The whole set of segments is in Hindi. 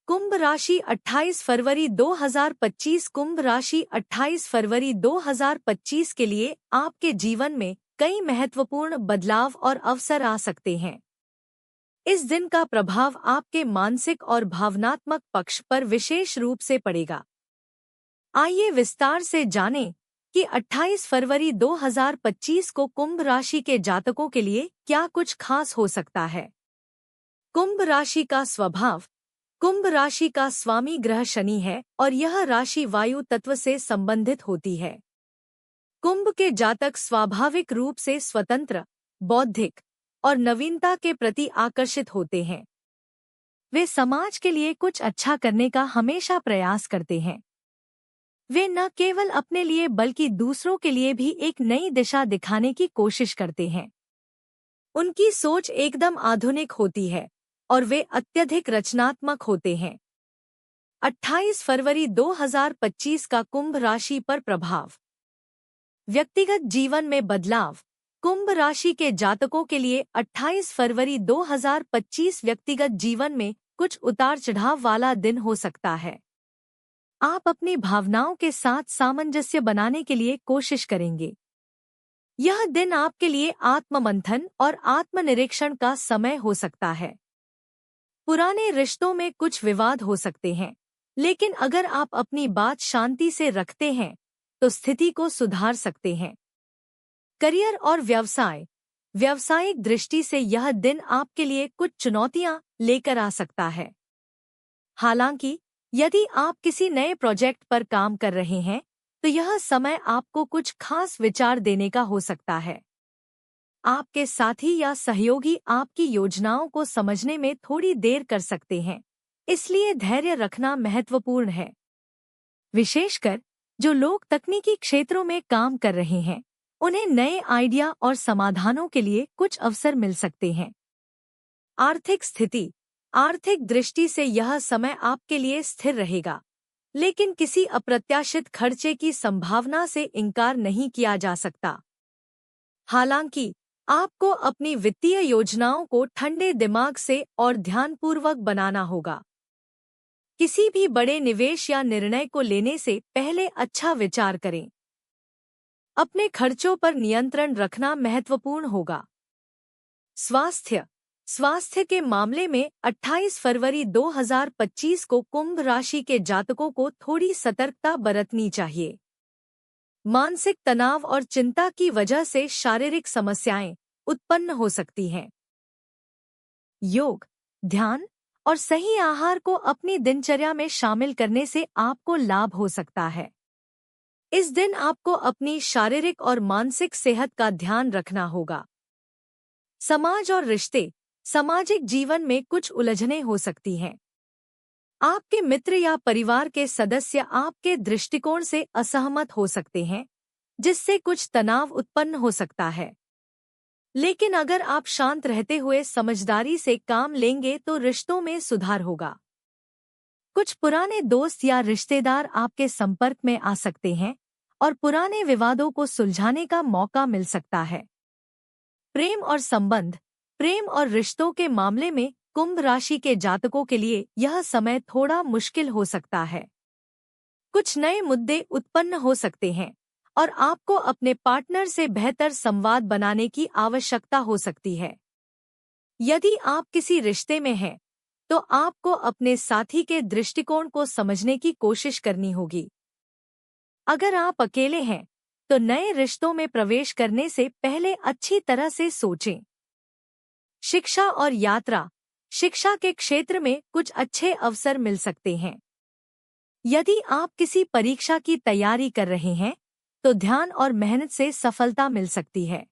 कुंभ राशि 28 फरवरी 2025। कुंभ राशि 28 फरवरी 2025 के लिए आपके जीवन में कई महत्वपूर्ण बदलाव और अवसर आ सकते हैं। इस दिन का प्रभाव आपके मानसिक और भावनात्मक पक्ष पर विशेष रूप से पड़ेगा। आइए विस्तार से जानें कि 28 फरवरी 2025 को कुंभ राशि के जातकों के लिए क्या कुछ खास हो सकता है। कुंभ राशि का स्वभाव। कुंभ राशि का स्वामी ग्रह शनि है और यह राशि वायु तत्व से संबंधित होती है। कुंभ के जातक स्वाभाविक रूप से स्वतंत्र, बौद्धिक और नवीनता के प्रति आकर्षित होते हैं। वे समाज के लिए कुछ अच्छा करने का हमेशा प्रयास करते हैं। वे न केवल अपने लिए बल्कि दूसरों के लिए भी एक नई दिशा दिखाने की कोशिश करते हैं। उनकी सोच एकदम आधुनिक होती है और वे अत्यधिक रचनात्मक होते हैं। 28 फरवरी 2025 का कुंभ राशि पर प्रभाव। व्यक्तिगत जीवन में बदलाव। कुंभ राशि के जातकों के लिए 28 फरवरी 2025 व्यक्तिगत जीवन में कुछ उतार चढ़ाव वाला दिन हो सकता है। आप अपनी भावनाओं के साथ सामंजस्य बनाने के लिए कोशिश करेंगे। यह दिन आपके लिए आत्ममंथन और आत्मनिरीक्षण का समय हो सकता है। पुराने रिश्तों में कुछ विवाद हो सकते हैं, लेकिन अगर आप अपनी बात शांति से रखते हैं तो स्थिति को सुधार सकते हैं। करियर और व्यवसाय। व्यावसायिक दृष्टि से यह दिन आपके लिए कुछ चुनौतियां लेकर आ सकता है। हालांकि यदि आप किसी नए प्रोजेक्ट पर काम कर रहे हैं तो यह समय आपको कुछ खास विचार देने का हो सकता है। आपके साथी या सहयोगी आपकी योजनाओं को समझने में थोड़ी देर कर सकते हैं, इसलिए धैर्य रखना महत्वपूर्ण है। विशेषकर जो लोग तकनीकी क्षेत्रों में काम कर रहे हैं, उन्हें नए आइडिया और समाधानों के लिए कुछ अवसर मिल सकते हैं। आर्थिक स्थिति। आर्थिक दृष्टि से यह समय आपके लिए स्थिर रहेगा, लेकिन किसी अप्रत्याशित खर्चे की संभावना से इनकार नहीं किया जा सकता। हालांकि आपको अपनी वित्तीय योजनाओं को ठंडे दिमाग से और ध्यानपूर्वक बनाना होगा। किसी भी बड़े निवेश या निर्णय को लेने से पहले अच्छा विचार करें। अपने खर्चों पर नियंत्रण रखना महत्वपूर्ण होगा। स्वास्थ्य। स्वास्थ्य के मामले में 28 फरवरी 2025 को कुंभ राशि के जातकों को थोड़ी सतर्कता बरतनी चाहिए। मानसिक तनाव और चिंता की वजह से शारीरिक समस्याएं उत्पन्न हो सकती हैं। योग, ध्यान और सही आहार को अपनी दिनचर्या में शामिल करने से आपको लाभ हो सकता है। इस दिन आपको अपनी शारीरिक और मानसिक सेहत का ध्यान रखना होगा। समाज और रिश्ते। सामाजिक जीवन में कुछ उलझनें हो सकती हैं। आपके मित्र या परिवार के सदस्य आपके दृष्टिकोण से असहमत हो सकते हैं, जिससे कुछ तनाव उत्पन्न हो सकता है। लेकिन अगर आप शांत रहते हुए समझदारी से काम लेंगे तो रिश्तों में सुधार होगा। कुछ पुराने दोस्त या रिश्तेदार आपके संपर्क में आ सकते हैं और पुराने विवादों को सुलझाने का मौका मिल सकता है। प्रेम और संबंध। प्रेम और रिश्तों के मामले में कुंभ राशि के जातकों के लिए यह समय थोड़ा मुश्किल हो सकता है। कुछ नए मुद्दे उत्पन्न हो सकते हैं और आपको अपने पार्टनर से बेहतर संवाद बनाने की आवश्यकता हो सकती है। यदि आप किसी रिश्ते में हैं, तो आपको अपने साथी के दृष्टिकोण को समझने की कोशिश करनी होगी। अगर आप अकेले हैं, तो नए रिश्तों में प्रवेश करने से पहले अच्छी तरह से सोचें। शिक्षा और यात्रा। शिक्षा के क्षेत्र में कुछ अच्छे अवसर मिल सकते हैं। यदि आप किसी परीक्षा की तैयारी कर रहे हैं, तो ध्यान और मेहनत से सफलता मिल सकती है।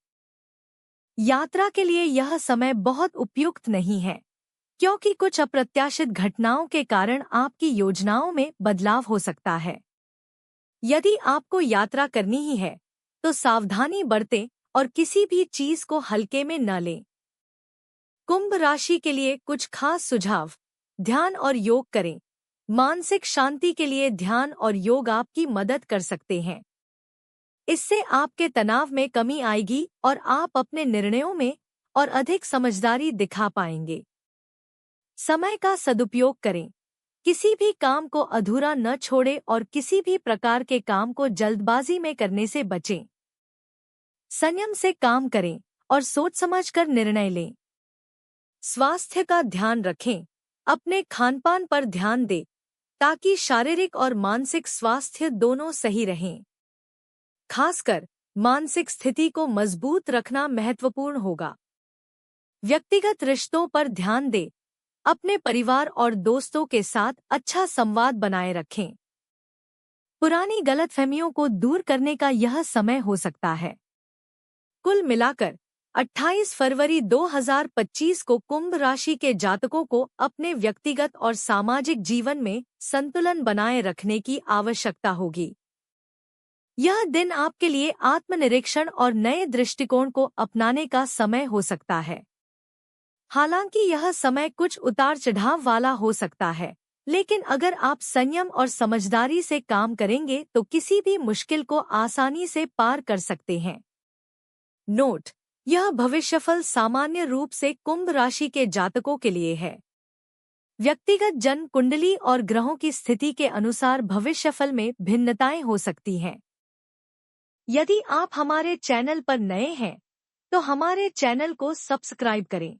यात्रा के लिए यह समय बहुत उपयुक्त नहीं है, क्योंकि कुछ अप्रत्याशित घटनाओं के कारण आपकी योजनाओं में बदलाव हो सकता है। यदि आपको यात्रा करनी ही है, तो सावधानी बरतें और किसी भी चीज को हल्के में न लें। कुंभ राशि के लिए कुछ खास सुझाव। ध्यान और योग करें। मानसिक शांति के लिए ध्यान और योग आपकी मदद कर सकते हैं। इससे आपके तनाव में कमी आएगी और आप अपने निर्णयों में और अधिक समझदारी दिखा पाएंगे। समय का सदुपयोग करें। किसी भी काम को अधूरा न छोड़े और किसी भी प्रकार के काम को जल्दबाजी में करने से बचें। संयम से काम करें और सोच समझकर निर्णय लें। स्वास्थ्य का ध्यान रखें। अपने खानपान पर ध्यान दें ताकि शारीरिक और मानसिक स्वास्थ्य दोनों सही रहें। खासकर मानसिक स्थिति को मजबूत रखना महत्वपूर्ण होगा। व्यक्तिगत रिश्तों पर ध्यान दें। अपने परिवार और दोस्तों के साथ अच्छा संवाद बनाए रखें। पुरानी गलतफहमियों को दूर करने का यह समय हो सकता है। कुल मिलाकर 28 फरवरी 2025 को कुंभ राशि के जातकों को अपने व्यक्तिगत और सामाजिक जीवन में संतुलन बनाए रखने की आवश्यकता होगी। यह दिन आपके लिए आत्मनिरीक्षण और नए दृष्टिकोण को अपनाने का समय हो सकता है। हालांकि यह समय कुछ उतार चढ़ाव वाला हो सकता है, लेकिन अगर आप संयम और समझदारी से काम करेंगे तो किसी भी मुश्किल को आसानी से पार कर सकते हैं। नोट: यह भविष्यफल सामान्य रूप से कुंभ राशि के जातकों के लिए है। व्यक्तिगत जन्म कुंडली और ग्रहों की स्थिति के अनुसार भविष्यफल में भिन्नताएं हो सकती हैं। यदि आप हमारे चैनल पर नए हैं, तो हमारे चैनल को सब्सक्राइब करें